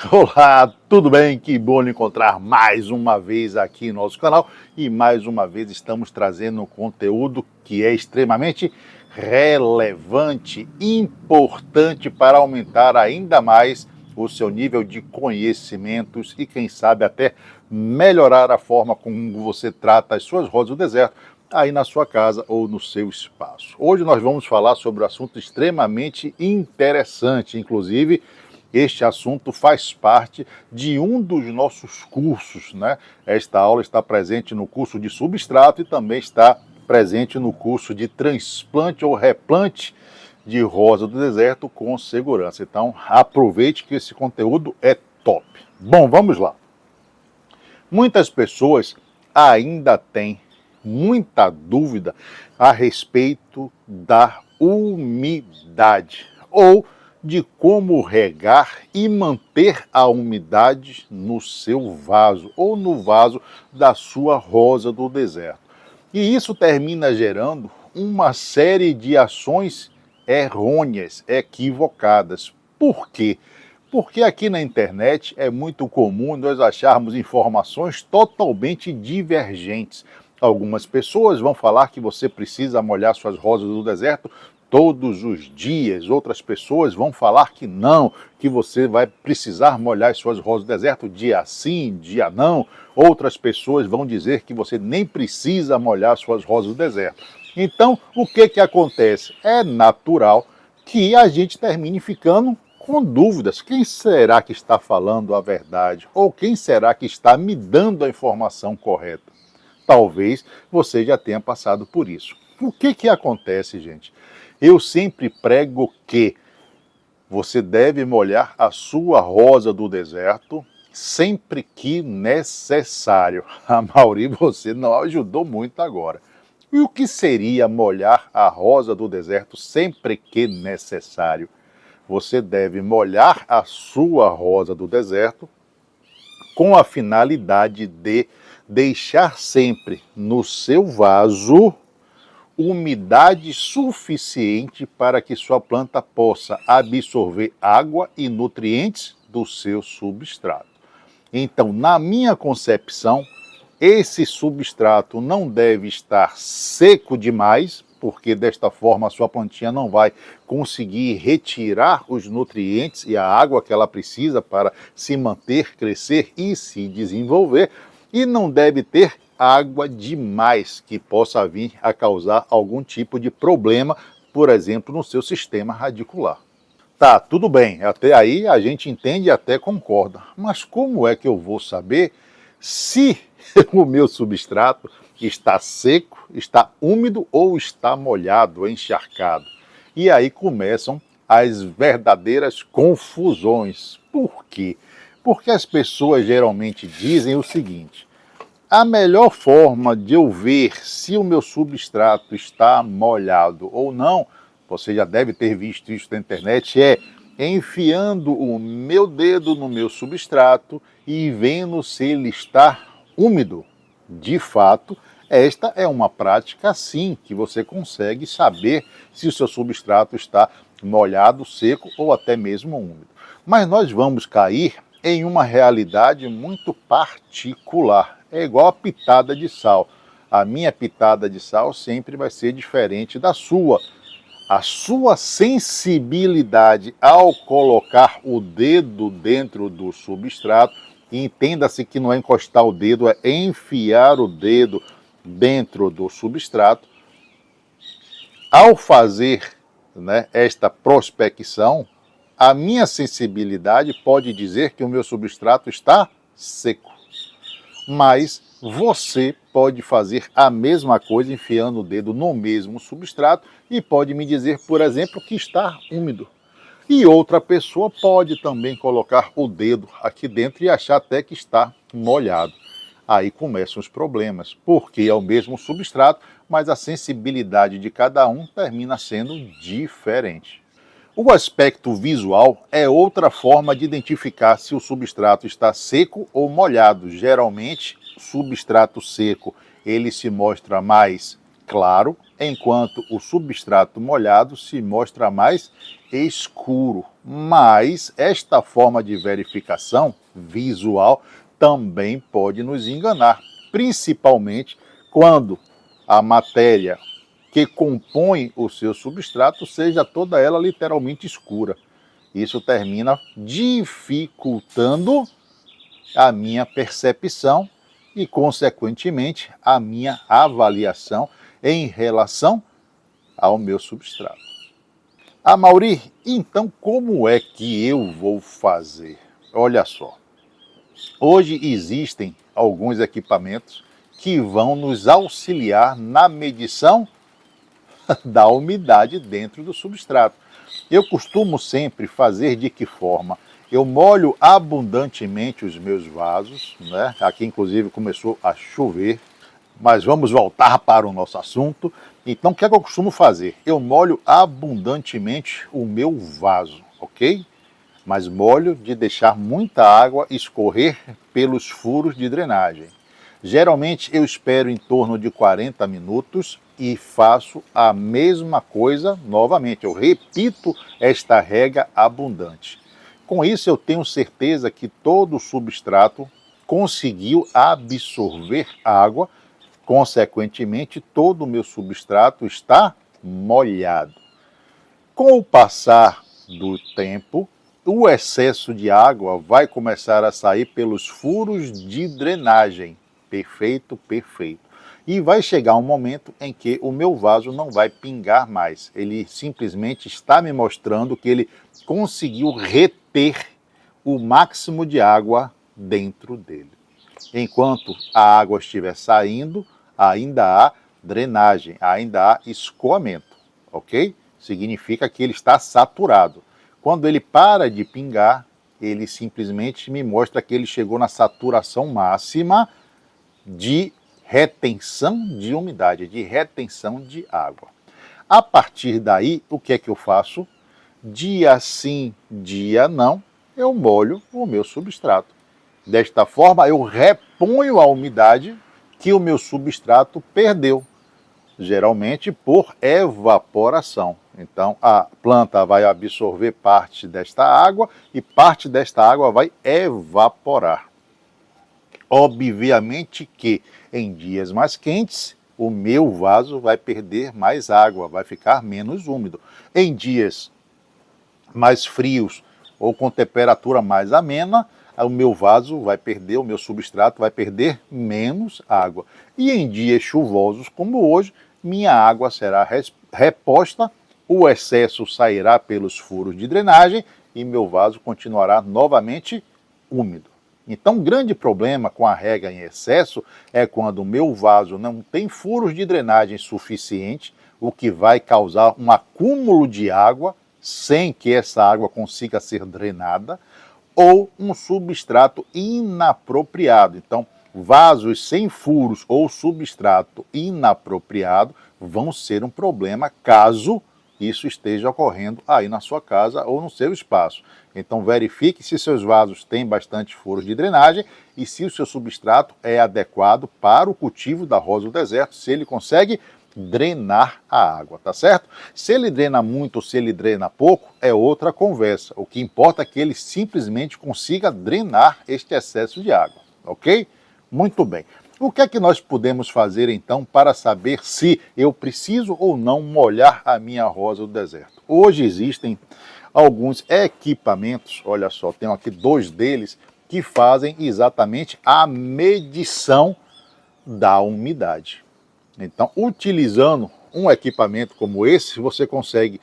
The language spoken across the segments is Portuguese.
Olá, tudo bem? Que bom lhe encontrar mais uma vez aqui no nosso canal e mais uma vez estamos trazendo um conteúdo que é extremamente relevante, importante para aumentar ainda mais o seu nível de conhecimentos e quem sabe até melhorar a forma como você trata as suas rosas do deserto aí na sua casa ou no seu espaço. Hoje nós vamos falar sobre um assunto extremamente interessante, inclusive este assunto faz parte de um dos nossos cursos, né? Esta aula está presente no curso de substrato e também está presente no curso de transplante ou replante de rosa do deserto com segurança. Então, aproveite que esse conteúdo é top. Bom, vamos lá. Muitas pessoas ainda têm muita dúvida a respeito da umidade ou de como regar e manter a umidade no seu vaso ou no vaso da sua rosa do deserto. E isso termina gerando uma série de ações errôneas, equivocadas. Por quê? Porque aqui na internet é muito comum nós acharmos informações totalmente divergentes. Algumas pessoas vão falar que você precisa molhar suas rosas do deserto todos os dias. Outras pessoas vão falar que não, que você vai precisar molhar as suas rosas do deserto dia sim, dia não. Outras pessoas vão dizer que você nem precisa molhar suas rosas do deserto. Então, o que acontece? É natural que a gente termine ficando com dúvidas. Quem será que está falando a verdade? Ou quem será que está me dando a informação correta? Talvez você já tenha passado por isso. O que acontece, gente? Eu sempre prego que você deve molhar a sua rosa do deserto sempre que necessário. A Mauri, você não ajudou muito agora. E o que seria molhar a rosa do deserto sempre que necessário? Você deve molhar a sua rosa do deserto com a finalidade de deixar sempre no seu vaso umidade suficiente para que sua planta possa absorver água e nutrientes do seu substrato. Então, na minha concepção, esse substrato não deve estar seco demais, porque desta forma a sua plantinha não vai conseguir retirar os nutrientes e a água que ela precisa para se manter, crescer e se desenvolver, e não deve ter água demais que possa vir a causar algum tipo de problema, por exemplo, no seu sistema radicular. Tá, tudo bem, até aí a gente entende e até concorda, mas como é que eu vou saber se o meu substrato está seco, está úmido ou está molhado, encharcado? E aí começam as verdadeiras confusões. Por quê? Porque as pessoas geralmente dizem o seguinte: a melhor forma de eu ver se o meu substrato está molhado ou não, você já deve ter visto isso na internet, é enfiando o meu dedo no meu substrato e vendo se ele está úmido. De fato, esta é uma prática sim, que você consegue saber se o seu substrato está molhado, seco ou até mesmo úmido. Mas nós vamos cair em uma realidade muito particular. É igual a pitada de sal. A minha pitada de sal sempre vai ser diferente da sua. A sua sensibilidade ao colocar o dedo dentro do substrato, e entenda-se que não é encostar o dedo, é enfiar o dedo dentro do substrato. Ao fazer, esta prospecção, a minha sensibilidade pode dizer que o meu substrato está seco. Mas você pode fazer a mesma coisa enfiando o dedo no mesmo substrato e pode me dizer, por exemplo, que está úmido. E outra pessoa pode também colocar o dedo aqui dentro e achar até que está molhado. Aí começam os problemas, porque é o mesmo substrato, mas a sensibilidade de cada um termina sendo diferente. O aspecto visual é outra forma de identificar se o substrato está seco ou molhado. Geralmente, o substrato seco ele se mostra mais claro, enquanto o substrato molhado se mostra mais escuro. Mas esta forma de verificação visual também pode nos enganar, principalmente quando a matéria que compõe o seu substrato seja toda ela literalmente escura. Isso termina dificultando a minha percepção e, consequentemente, a minha avaliação em relação ao meu substrato. Mauri, então como é que eu vou fazer? Olha só, hoje existem alguns equipamentos que vão nos auxiliar na medição da umidade dentro do substrato. Eu costumo sempre fazer de que forma? Eu molho abundantemente os meus vasos, né? Aqui inclusive começou a chover, mas vamos voltar para o nosso assunto. Então o que é que eu costumo fazer? Eu molho abundantemente o meu vaso, ok? Mas molho de deixar muita água escorrer pelos furos de drenagem. Geralmente eu espero em torno de 40 minutos e faço a mesma coisa novamente. Eu repito esta regra abundante. Com isso eu tenho certeza que todo o substrato conseguiu absorver água, consequentemente todo o meu substrato está molhado. Com o passar do tempo, o excesso de água vai começar a sair pelos furos de drenagem. Perfeito, perfeito. E vai chegar um momento em que o meu vaso não vai pingar mais. Ele simplesmente está me mostrando que ele conseguiu reter o máximo de água dentro dele. Enquanto a água estiver saindo, ainda há drenagem, ainda há escoamento, ok? Significa que ele está saturado. Quando ele para de pingar, ele simplesmente me mostra que ele chegou na saturação máxima de retenção de umidade, de retenção de água. A partir daí, o que é que eu faço? Dia sim, dia não, eu molho o meu substrato. Desta forma, eu reponho a umidade que o meu substrato perdeu, geralmente por evaporação. Então, a planta vai absorver parte desta água e parte desta água vai evaporar. Obviamente que em dias mais quentes, o meu vaso vai perder mais água, vai ficar menos úmido. Em dias mais frios ou com temperatura mais amena, o meu vaso vai perder, o meu substrato vai perder menos água. E em dias chuvosos como hoje, minha água será reposta, o excesso sairá pelos furos de drenagem e meu vaso continuará novamente úmido. Então, o grande problema com a rega em excesso é quando o meu vaso não tem furos de drenagem suficiente, o que vai causar um acúmulo de água sem que essa água consiga ser drenada, ou um substrato inapropriado. Então, vasos sem furos ou substrato inapropriado vão ser um problema caso isso esteja ocorrendo aí na sua casa ou no seu espaço. Então verifique se seus vasos têm bastante furos de drenagem e se o seu substrato é adequado para o cultivo da rosa do deserto, se ele consegue drenar a água, tá certo? Se ele drena muito ou se ele drena pouco, é outra conversa. O que importa é que ele simplesmente consiga drenar este excesso de água, ok? Muito bem. O que é que nós podemos fazer então para saber se eu preciso ou não molhar a minha rosa do deserto? Hoje existem alguns equipamentos, olha só, tenho aqui 2 deles, que fazem exatamente a medição da umidade. Então, utilizando um equipamento como esse, você consegue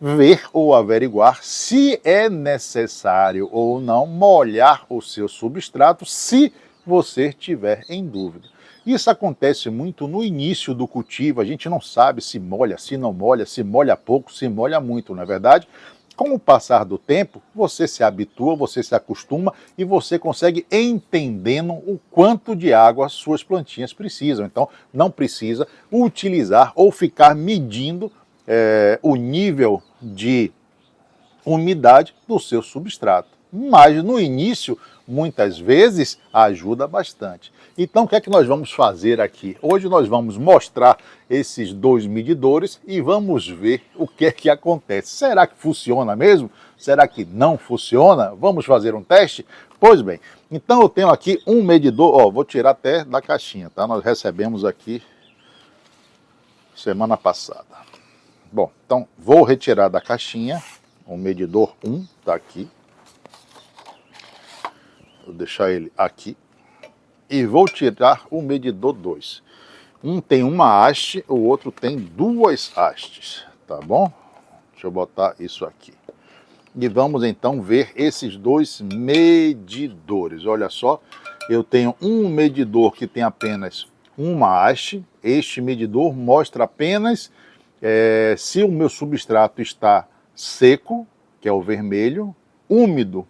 ver ou averiguar se é necessário ou não molhar o seu substrato, se você estiver em dúvida. Isso acontece muito no início do cultivo, a gente não sabe se molha, se não molha, se molha pouco, se molha muito, não é verdade? Com o passar do tempo, você se habitua, você se acostuma e você consegue entendendo o quanto de água as suas plantinhas precisam. Então, não precisa utilizar ou ficar medindo o nível de umidade do seu substrato. mas no início, muitas vezes, ajuda bastante. Então, o que é que nós vamos fazer aqui? Hoje nós vamos mostrar esses dois medidores e vamos ver o que é que acontece. Será que funciona mesmo? Será que não funciona? Vamos fazer um teste? Pois bem, então eu tenho aqui um medidor, ó, vou tirar até da caixinha, tá? Nós recebemos aqui semana passada. Bom, então vou retirar da caixinha o medidor 1, tá aqui. Vou deixar ele aqui. E vou tirar o medidor 2. Um tem uma haste, o outro tem duas hastes, tá bom? Deixa eu botar isso aqui. E vamos então ver esses dois medidores. Olha só, eu tenho um medidor que tem apenas uma haste. Este medidor mostra apenas se o meu substrato está seco, que é o vermelho, úmido,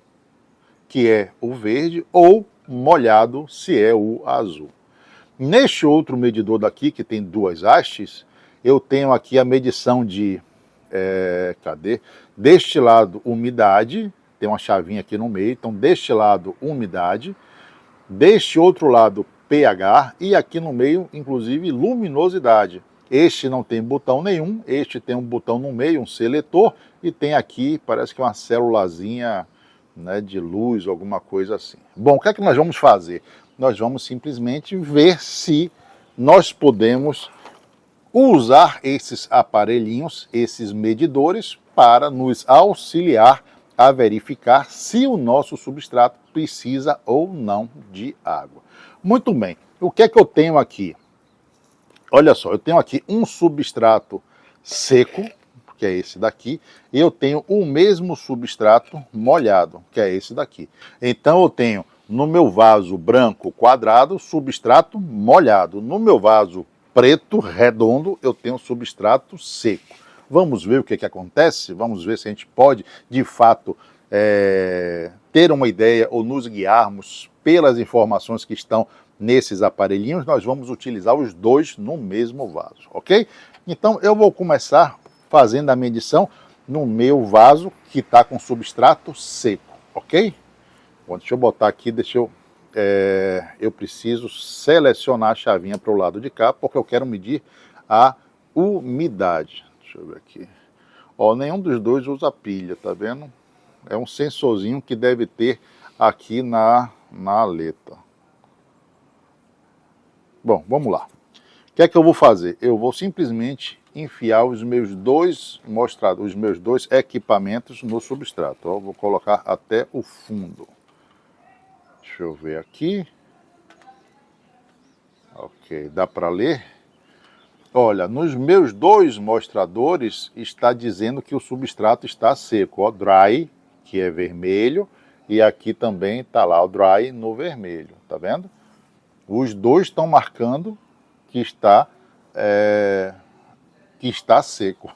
que é o verde, ou molhado, se é o azul. Neste outro medidor daqui, que tem duas hastes, eu tenho aqui a medição de, deste lado, umidade, tem uma chavinha aqui no meio, então deste lado, umidade, deste outro lado, pH, e aqui no meio, inclusive, luminosidade. Este não tem botão nenhum, este tem um botão no meio, um seletor, e tem aqui, parece que uma célulazinha, né, de luz, alguma coisa assim. Bom, o que é que nós vamos fazer? Nós vamos simplesmente ver se nós podemos usar esses aparelhinhos, esses medidores, para nos auxiliar a verificar se o nosso substrato precisa ou não de água. Muito bem, o que é que eu tenho aqui? Olha só, eu tenho aqui um substrato seco, que é esse daqui, e eu tenho o mesmo substrato molhado, que é esse daqui. Então eu tenho no meu vaso branco quadrado, substrato molhado. No meu vaso preto redondo, eu tenho substrato seco. Vamos ver o que acontece? Vamos ver se a gente pode, de fato, ter uma ideia ou nos guiarmos pelas informações que estão nesses aparelhinhos. Nós vamos utilizar os dois no mesmo vaso, ok? Então eu vou começar fazendo a medição no meu vaso que está com substrato seco, ok? Bom, deixa eu botar aqui, eu preciso selecionar a chavinha para o lado de cá, porque eu quero medir a umidade. Deixa eu ver aqui. Ó, nenhum dos dois usa pilha, tá vendo? É um sensorzinho que deve ter aqui na aleta. Bom, vamos lá. O que é que eu vou fazer? Eu vou simplesmente enfiar os meus dois equipamentos no substrato. Ó, vou colocar até o fundo. Deixa eu ver aqui. Ok, dá para ler? Olha, nos meus dois mostradores está dizendo que o substrato está seco. Ó, dry, que é vermelho, e aqui também está lá o dry no vermelho, tá vendo? Os dois estão marcando que está seco.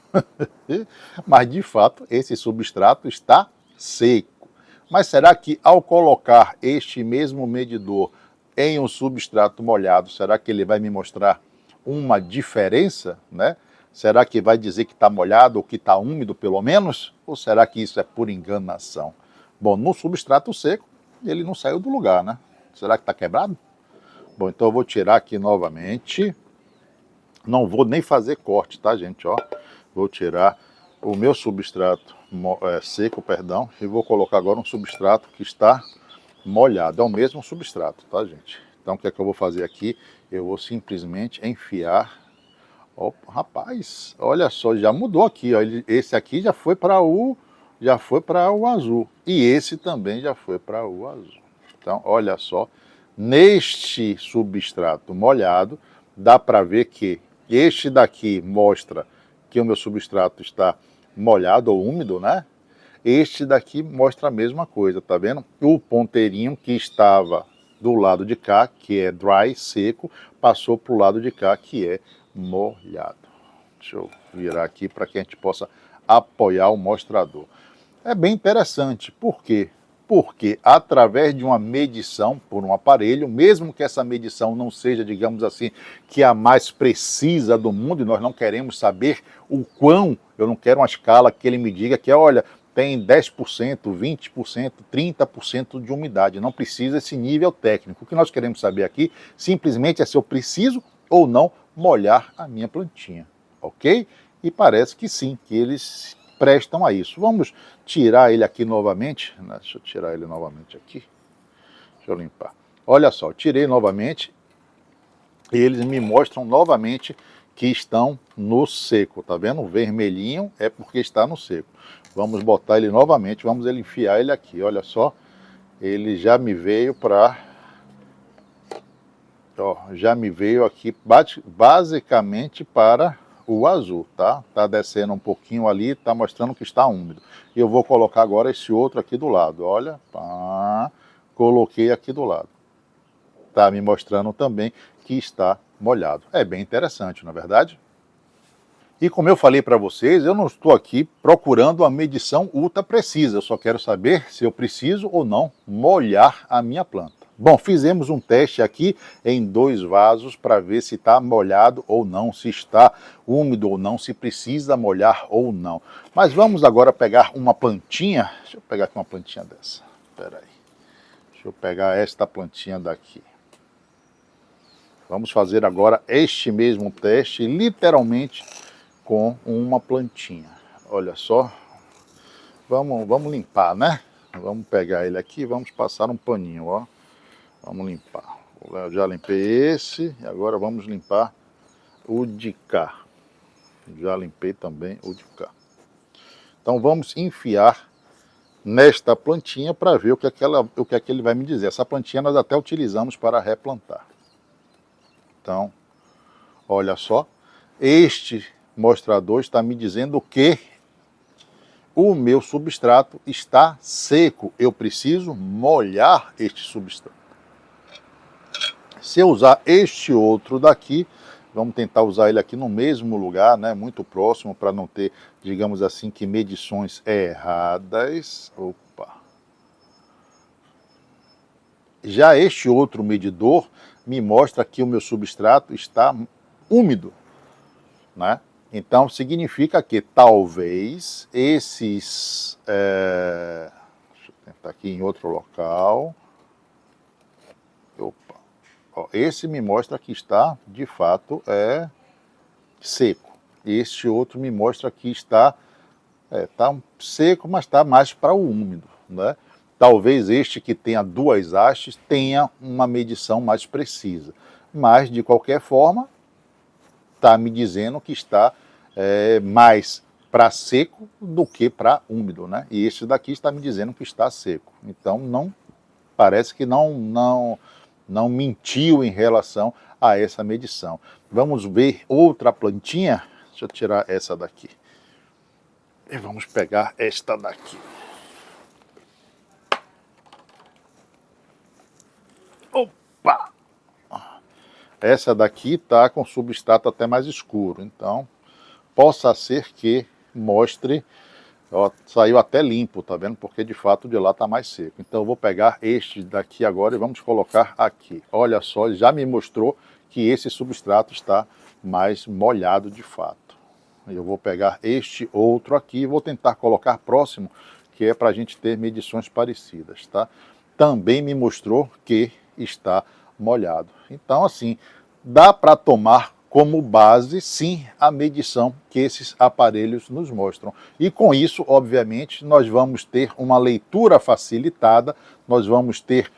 Mas, de fato, esse substrato está seco. Mas será que ao colocar este mesmo medidor em um substrato molhado, será que ele vai me mostrar uma diferença, né? Será que vai dizer que está molhado ou que está úmido, pelo menos? Ou será que isso é por enganação? Bom, no substrato seco, ele não saiu do lugar, né? Será que está quebrado? Bom, então eu vou tirar aqui novamente. Não vou nem fazer corte, tá, gente? Ó, vou tirar o meu substrato seco, perdão, e vou colocar agora um substrato que está molhado. É o mesmo substrato, tá, gente? Então, o que é que eu vou fazer aqui? Eu vou simplesmente enfiar. Oh, rapaz, olha só, já mudou aqui. Ó. Esse aqui já foi para o azul. E esse também já foi para o azul. Então, olha só, neste substrato molhado, dá para ver que este daqui mostra que o meu substrato está molhado ou úmido, né? Este daqui mostra a mesma coisa, tá vendo? O ponteirinho que estava do lado de cá, que é dry, seco, passou para o lado de cá, que é molhado. Deixa eu virar aqui para que a gente possa apoiar o mostrador. É bem interessante. Por quê? Porque através de uma medição por um aparelho, mesmo que essa medição não seja, digamos assim, que a mais precisa do mundo, e nós não queremos saber o quão, eu não quero uma escala que ele me diga que, olha, tem 10%, 20%, 30% de umidade. Não precisa esse nível técnico. O que nós queremos saber aqui simplesmente é se eu preciso ou não molhar a minha plantinha, ok? E parece que sim, que eles prestam a isso. Vamos tirar ele aqui novamente. Deixa eu tirar ele novamente aqui. Deixa eu limpar. Olha só, tirei novamente. Eles me mostram novamente que estão no seco, tá vendo? O vermelhinho é porque está no seco. Vamos botar ele novamente, vamos enfiar ele aqui, olha só. Ele já me veio para... já me veio aqui basicamente para o azul, tá? Tá descendo um pouquinho ali, tá mostrando que está úmido. Eu vou colocar agora esse outro aqui do lado, olha. Pá, coloquei aqui do lado. Tá me mostrando também que está molhado. É bem interessante, não é verdade? E como eu falei para vocês, eu não estou aqui procurando uma medição ultra precisa. Eu só quero saber se eu preciso ou não molhar a minha planta. Bom, fizemos um teste aqui em 2 vasos para ver se está molhado ou não, se está úmido ou não, se precisa molhar ou não. Mas vamos agora pegar uma plantinha. Deixa eu pegar aqui uma plantinha dessa. Espera aí. Deixa eu pegar esta plantinha daqui. Vamos fazer agora este mesmo teste, literalmente, com uma plantinha. Olha só. Vamos limpar, né? Vamos pegar ele aqui e vamos passar um paninho, ó. Vamos limpar. Eu já limpei esse, e agora vamos limpar o de cá. Já limpei também o de cá. Então vamos enfiar nesta plantinha para ver o que é que ele vai me dizer. Essa plantinha nós até utilizamos para replantar. Então, olha só. Este mostrador está me dizendo que o meu substrato está seco. Eu preciso molhar este substrato. Se eu usar este outro daqui, vamos tentar usar ele aqui no mesmo lugar, né, muito próximo, para não ter, digamos assim, que medições erradas. Opa! Já este outro medidor me mostra que o meu substrato está úmido, né? Então significa que talvez esses... deixa eu tentar aqui em outro local. Opa! Esse me mostra que está, de fato, seco. Este outro me mostra que está seco, mas está mais para o úmido, né? Talvez este que tenha 2 hastes tenha uma medição mais precisa. Mas, de qualquer forma, está me dizendo que está mais para seco do que para úmido, né? E este daqui está me dizendo que está seco. Então, parece que não mentiu em relação a essa medição. Vamos ver outra plantinha. Deixa eu tirar essa daqui. E vamos pegar esta daqui. Opa! Essa daqui está com substrato até mais escuro. Então, possa ser que mostre... Ó, saiu até limpo, tá vendo? Porque de fato de lá está mais seco. Então eu vou pegar este daqui agora e vamos colocar aqui. Olha só, ele já me mostrou que esse substrato está mais molhado de fato. Eu vou pegar este outro aqui e vou tentar colocar próximo, que é para a gente ter medições parecidas, tá? Também me mostrou que está molhado. Então assim, dá para tomar como base, sim, a medição que esses aparelhos nos mostram. E com isso, obviamente, nós vamos ter uma leitura facilitada, nós vamos ter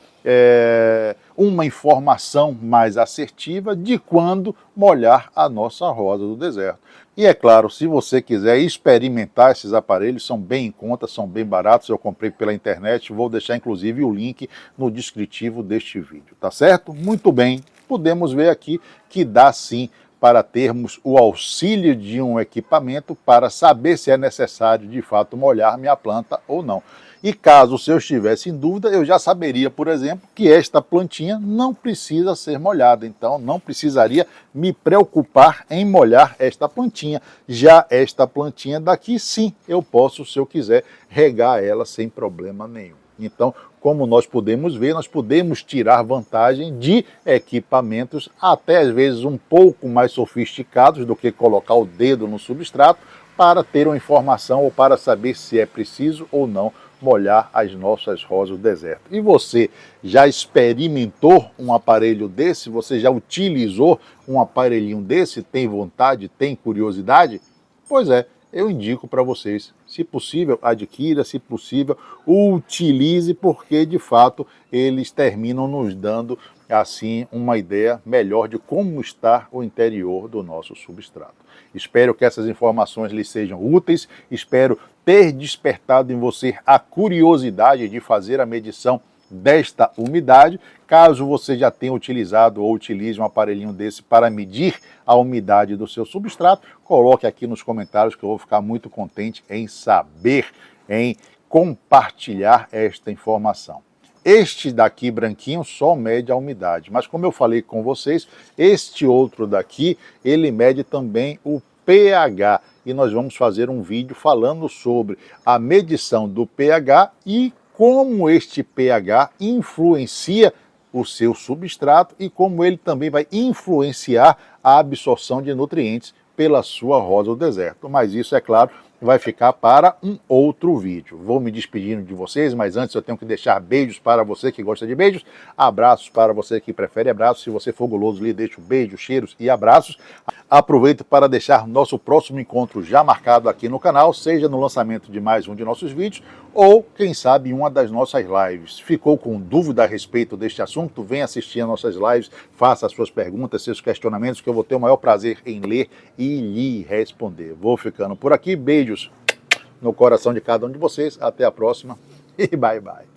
uma informação mais assertiva de quando molhar a nossa rosa do deserto. E é claro, se você quiser experimentar esses aparelhos, são bem em conta, são bem baratos, eu comprei pela internet, vou deixar inclusive o link no descritivo deste vídeo, tá certo? Muito bem, podemos ver aqui que dá sim para termos o auxílio de um equipamento para saber se é necessário de fato molhar minha planta ou não. E caso eu estivesse em dúvida, eu já saberia, por exemplo, que esta plantinha não precisa ser molhada. Então não precisaria me preocupar em molhar esta plantinha. Já esta plantinha daqui, sim, eu posso, se eu quiser, regar ela sem problema nenhum. Então, como nós podemos ver, nós podemos tirar vantagem de equipamentos até às vezes um pouco mais sofisticados do que colocar o dedo no substrato, para ter uma informação ou para saber se é preciso ou não molhar as nossas rosas do deserto. E você já experimentou um aparelho desse? Você já utilizou um aparelhinho desse? Tem vontade? Tem curiosidade? Pois é, eu indico para vocês. Se possível, adquira, se possível, utilize, porque de fato eles terminam nos dando assim uma ideia melhor de como está o interior do nosso substrato. Espero que essas informações lhes sejam úteis, espero ter despertado em você a curiosidade de fazer a medição desta umidade. Caso você já tenha utilizado ou utilize um aparelhinho desse para medir a umidade do seu substrato, coloque aqui nos comentários que eu vou ficar muito contente em saber, em compartilhar esta informação. Este daqui branquinho só mede a umidade, mas como eu falei com vocês, este outro daqui, ele mede também o pH, e nós vamos fazer um vídeo falando sobre a medição do pH e como este pH influencia o seu substrato e como ele também vai influenciar a absorção de nutrientes pela sua rosa do deserto. Mas isso, é claro, vai ficar para um outro vídeo. Vou me despedindo de vocês, mas antes eu tenho que deixar beijos para você que gosta de beijos, abraços para você que prefere abraços. Se você for guloso, lhe deixo beijos, cheiros e abraços. Aproveito para deixar nosso próximo encontro já marcado aqui no canal, seja no lançamento de mais um de nossos vídeos ou, quem sabe, em uma das nossas lives. Ficou com dúvida a respeito deste assunto? Vem assistir as nossas lives, faça as suas perguntas, seus questionamentos, que eu vou ter o maior prazer em ler e lhe responder. Vou ficando por aqui, beijos no coração de cada um de vocês, até a próxima e bye bye.